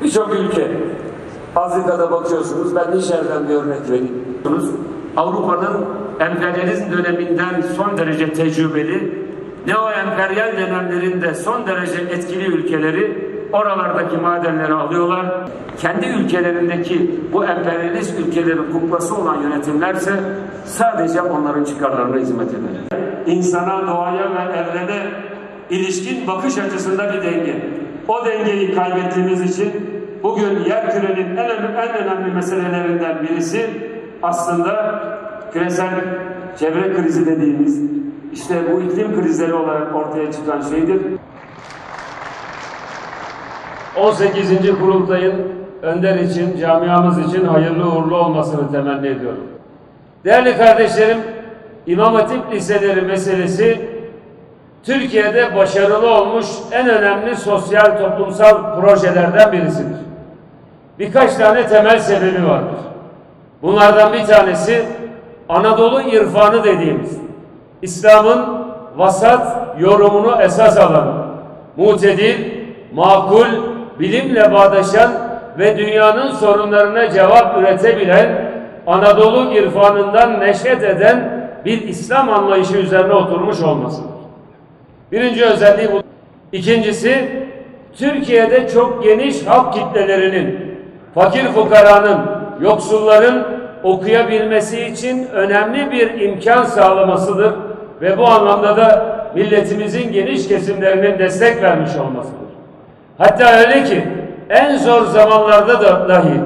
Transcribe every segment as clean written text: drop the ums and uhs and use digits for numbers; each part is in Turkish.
Birçok ülke, Afrika'da bakıyorsunuz, ben Nijer'den bir örnek vereyim. Avrupa'nın emperyalizm döneminden son derece tecrübeli, neo-emperyal dönemlerinde son derece etkili ülkeleri oralardaki madenleri alıyorlar. Kendi ülkelerindeki bu emperyalist ülkelerin kuklası olan yönetimlerse sadece onların çıkarlarına hizmet eder. İnsana, doğaya ve evrene ilişkin bakış açısında bir denge. O dengeyi kaybettiğimiz için bugün yerkürenin en önemli meselelerinden birisi aslında küresel çevre krizi dediğimiz, işte bu iklim krizleri olarak ortaya çıkan şeydir. 18. kurultayın önder için, camiamız için hayırlı uğurlu olmasını temenni ediyorum. Değerli kardeşlerim, İmam Hatip liseleri meselesi Türkiye'de başarılı olmuş en önemli sosyal toplumsal projelerden birisidir. Birkaç tane temel sebebi vardır. Bunlardan bir tanesi Anadolu irfanı dediğimiz, İslam'ın vasat yorumunu esas alan, mutedil, makul, bilimle bağdaşan ve dünyanın sorunlarına cevap üretebilen, Anadolu irfanından neşet eden bir İslam anlayışı üzerine oturmuş olmasıdır. Birinci özelliği bu. İkincisi, Türkiye'de çok geniş halk kitlelerinin, fakir fukaranın, yoksulların okuyabilmesi için önemli bir imkan sağlamasıdır ve bu anlamda da milletimizin geniş kesimlerinin destek vermiş olmasıdır. Hatta öyle ki en zor zamanlarda da dahi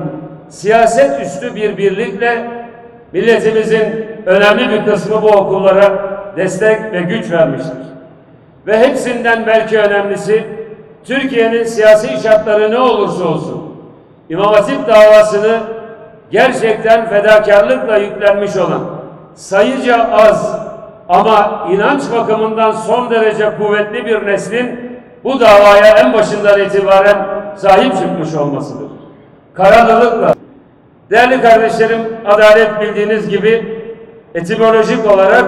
siyaset üstü bir birlikle milletimizin önemli bir kısmı bu okullara destek ve güç vermiştir. Ve hepsinden belki önemlisi, Türkiye'nin siyasi şartları ne olursa olsun İmam Hatip davasını gerçekten fedakarlıkla yüklenmiş olan, sayıca az ama inanç bakımından son derece kuvvetli bir neslin bu davaya en başından itibaren sahip çıkmış olmasıdır. Kararlılıkla. Değerli kardeşlerim, adalet bildiğiniz gibi etimolojik olarak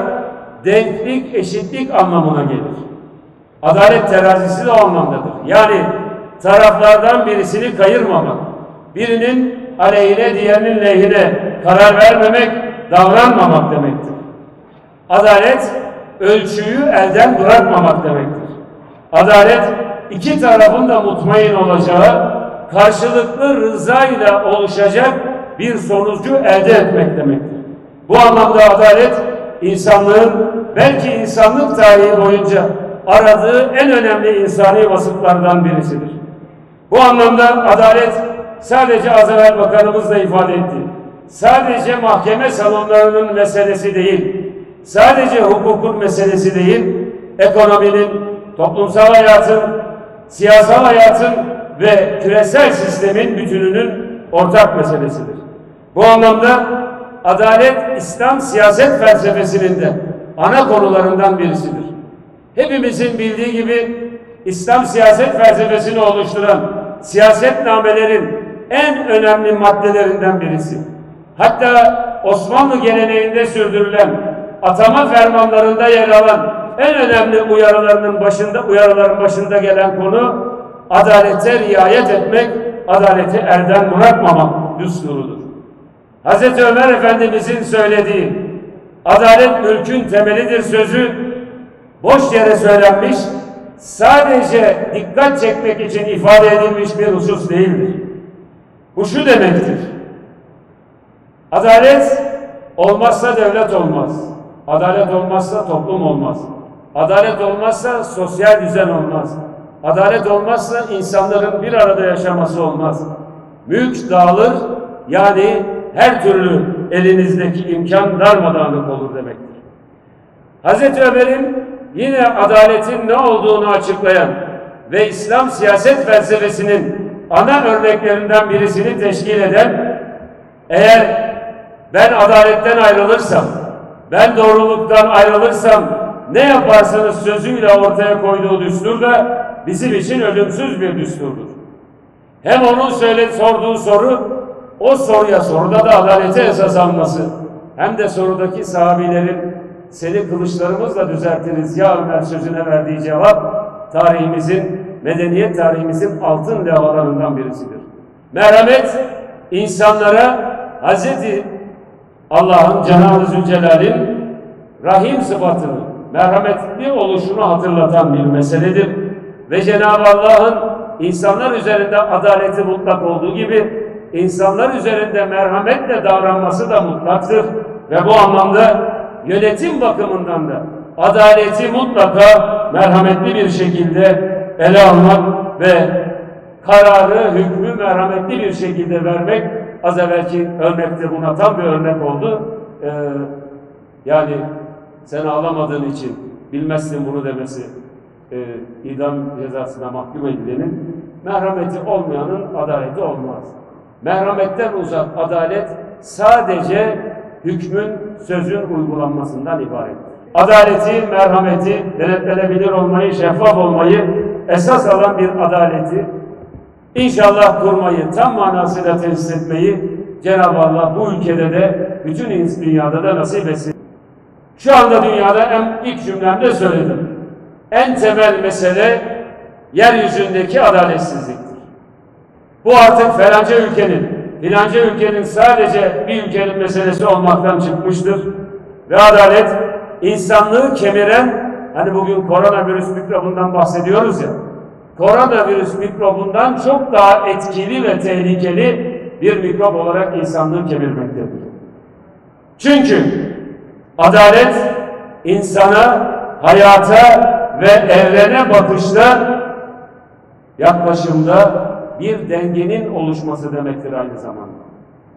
denklik, eşitlik anlamına gelir. Adalet terazisi de o anlamdadır. Yani taraflardan birisini kayırmamak, birinin aleyhine diğerinin lehine karar vermemek, davranmamak demektir. Adalet, ölçüyü elden bırakmamak demektir. Adalet, iki tarafın da mutmain olacağı, karşılıklı rızayla oluşacak bir sonucu elde etmek demektir. Bu anlamda adalet, insanlığın belki insanlık tarihi boyunca aradığı en önemli insani vasıflardan birisidir. Bu anlamda adalet sadece az evvel bakanımız da ifade etti. Sadece mahkeme salonlarının meselesi değil, sadece hukukun meselesi değil, ekonominin, toplumsal hayatın, siyasal hayatın ve küresel sistemin bütününün ortak meselesidir. Bu anlamda adalet İslam siyaset felsefesinin de ana konularından birisidir. Hepimizin bildiği gibi İslam siyaset felsefesini oluşturan siyasetnamelerin en önemli maddelerinden birisi. Hatta Osmanlı geleneğinde sürdürülen atama fermanlarında yer alan en önemli uyarıların başında gelen konu adalete riayet etmek, adaleti elden bırakmamak düsturudur. Hazreti Ömer Efendimizin söylediği adalet mülkün temelidir sözü boş yere söylenmiş, sadece dikkat çekmek için ifade edilmiş bir husus değildir. Bu şu demektir: adalet olmazsa devlet olmaz. Adalet olmazsa toplum olmaz. Adalet olmazsa sosyal düzen olmaz. Adalet olmazsa insanların bir arada yaşaması olmaz. Mülk dağılır, yani her türlü elinizdeki imkan darmadağınık olur demektir. Hazreti Ömer'in yine adaletin ne olduğunu açıklayan ve İslam siyaset felsefesinin ana örneklerinden birisini teşkil eden, eğer ben adaletten ayrılırsam, ben doğruluktan ayrılırsam ne yaparsanız sözüyle ortaya koyduğu düstur da bizim için ölümsüz bir düsturdur. Hem onun sorduğu soru, o soruda da adalete esas alması, hem de sorudaki sahabilerin seni kılıçlarımızla düzeltiriz ya Ömer sözüne verdiği cevap, tarihimizin medeniyet tarihimizin altın levhalarından birisidir. Merhamet, insanlara Hz. Allah'ın, Cenab-ı Zülcelal'in rahim sıfatını, merhametli oluşunu hatırlatan bir meseledir. Ve Cenab-ı Allah'ın insanlar üzerinde adaleti mutlak olduğu gibi, insanlar üzerinde merhametle davranması da mutlaktır. Ve bu anlamda yönetim bakımından da adaleti mutlaka merhametli bir şekilde ele almak ve kararı, hükmü merhametli bir şekilde vermek, az evvelki örnekte buna tam bir örnek oldu. Yani sen ağlamadığın için bilmezsin bunu demesi, idam cezasına mahkum edilenin, merhameti olmayanın adaleti olmaz. Merhametten uzak adalet sadece hükmün, sözün uygulanmasından ibarettir. Adaleti, merhameti, denetlenebilir olmayı, şeffaf olmayı esas alan bir adaleti İnşallah kurmayı, tam manasıyla tesis etmeyi Cenab-ı Allah bu ülkede de, bütün dünyada da nasip etsin. Şu anda dünyada ilk cümlemde söyledim. En temel mesele yeryüzündeki adaletsizliktir. Bu artık falanca ülkenin sadece bir ülkenin meselesi olmaktan çıkmıştır. Ve adalet, insanlığı kemiren, hani bugün koronavirüs mikrobundan bahsediyoruz ya, koronavirüs mikrobundan çok daha etkili ve tehlikeli bir mikrop olarak insanlığı kemirmektedir. Çünkü adalet insana, hayata ve evrene bakışta, yaklaşımda bir dengenin oluşması demektir aynı zamanda.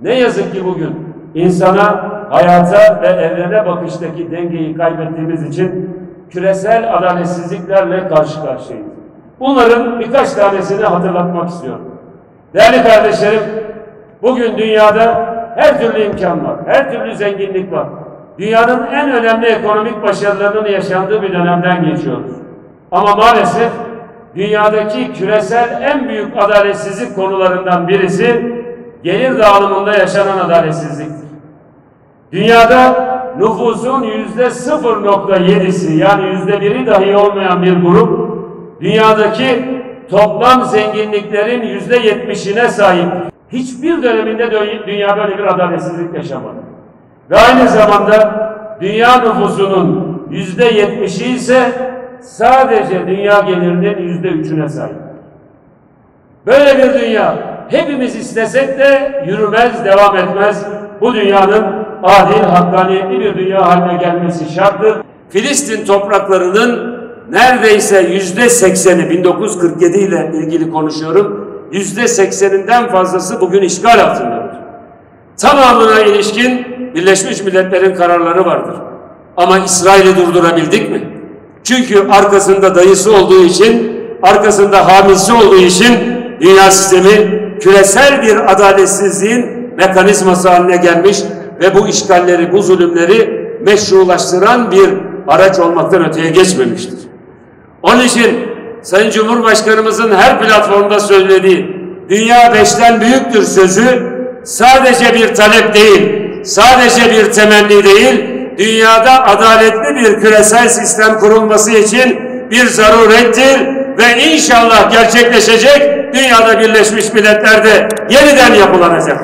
Ne yazık ki bugün insana, hayata ve evrene bakıştaki dengeyi kaybettiğimiz için küresel adaletsizliklerle karşı karşıyayız. Bunların birkaç tanesini hatırlatmak istiyorum. Değerli kardeşlerim, bugün dünyada her türlü imkan var, her türlü zenginlik var. Dünyanın en önemli ekonomik başarılarının yaşandığı bir dönemden geçiyoruz. Ama maalesef dünyadaki küresel en büyük adaletsizlik konularından birisi gelir dağılımında yaşanan adaletsizliktir. Dünyada nüfusun %0.7'si, yani %1'i dahi olmayan bir grup, dünyadaki toplam zenginliklerin %70'ine sahip. Hiçbir döneminde dünya böyle bir adaletsizlik yaşamadı. Ve aynı zamanda dünya nüfusunun %70'i ise sadece dünya gelirinin %3'üne sahip. Böyle bir dünya hepimiz istesek de yürümez, devam etmez. Bu dünyanın adil, hakkaniyetli bir dünya haline gelmesi şarttır. Filistin topraklarının neredeyse %80'i, 1947 ile ilgili konuşuyorum, %80'inden fazlası bugün işgal altındadır. Tamamına ilişkin Birleşmiş Milletler'in kararları vardır. Ama İsrail'i durdurabildik mi? Çünkü arkasında dayısı olduğu için, arkasında hamisi olduğu için dünya sistemi küresel bir adaletsizliğin mekanizması haline gelmiş ve bu işgalleri, bu zulümleri meşrulaştıran bir araç olmaktan öteye geçmemiştir. Onun için Sayın Cumhurbaşkanımızın her platformda söylediği dünya 5'ten büyüktür sözü sadece bir talep değil, sadece bir temenni değil, dünyada adaletli bir küresel sistem kurulması için bir zarurettir ve inşallah gerçekleşecek, dünyada Birleşmiş Milletler'de yeniden yapılanacak.